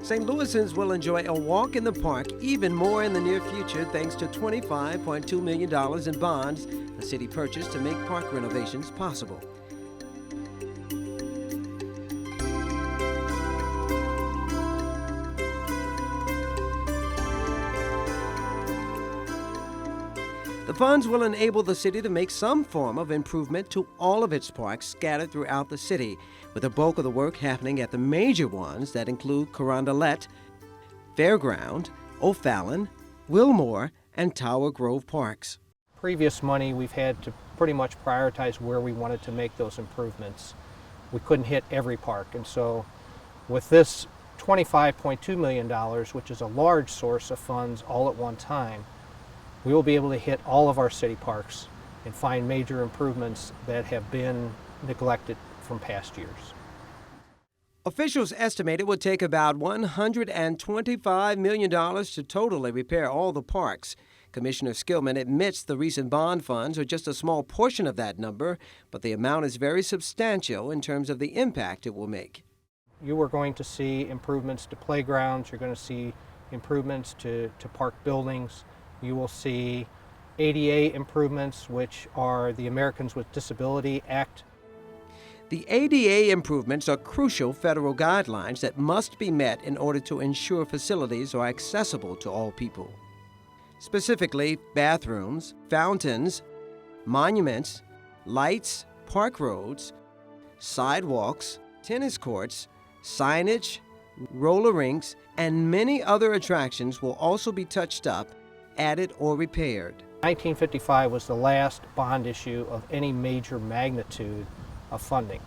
St. Louisans will enjoy a walk in the park even more in the near future thanks to $25.2 million in bonds the city purchased to make park renovations possible. The funds will enable the city to make some form of improvement to all of its parks scattered throughout the city, with the bulk of the work happening at the major ones that include Carondelet, Fairground, O'Fallon, Wilmore, and Tower Grove parks. Previous money, we've had to pretty much prioritize where we wanted to make those improvements. We couldn't hit every park, and so with this $25.2 million, which is a large source of funds all at one time, we will be able to hit all of our city parks and find major improvements that have been neglected from past years. Officials estimate it would take about $125 million to totally repair all the parks. Commissioner Skillman admits the recent bond funds are just a small portion of that number, but the amount is very substantial in terms of the impact it will make. You are going to see improvements to playgrounds, you're going to see improvements to park buildings. You will see ADA improvements, which are the Americans with Disability Act. The ADA improvements are crucial federal guidelines that must be met in order to ensure facilities are accessible to all people. Specifically, bathrooms, fountains, monuments, lights, park roads, sidewalks, tennis courts, signage, roller rinks, and many other attractions will also be touched up, added, or repaired. 1955 was the last bond issue of any major magnitude of funding.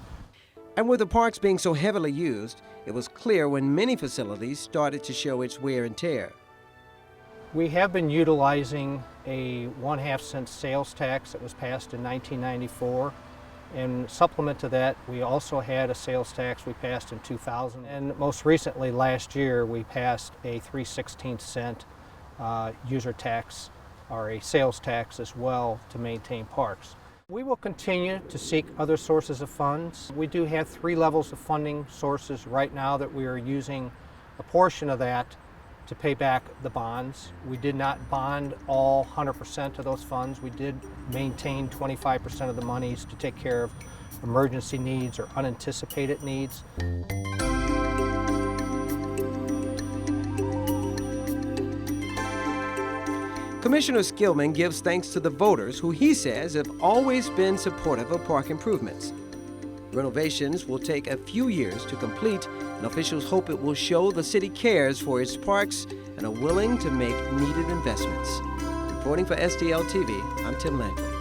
And with the parks being so heavily used, it was clear when many facilities started to show its wear and tear. We have been utilizing a 1/2 cent sales tax that was passed in 1994. And supplement to that, we also had a sales tax we passed in 2000. And most recently, last year, we passed a 3/16 cent user tax, or a sales tax as well, to maintain parks. We will continue to seek other sources of funds. We do have 3 levels of funding sources right now that we are using a portion of that to pay back the bonds. We did not bond all 100% of those funds. We did maintain 25% of the monies to take care of emergency needs or unanticipated needs. Commissioner Skillman gives thanks to the voters who he says have always been supportive of park improvements. Renovations will take a few years to complete, and officials hope it will show the city cares for its parks and are willing to make needed investments. Reporting for STL TV, I'm Tim Langley.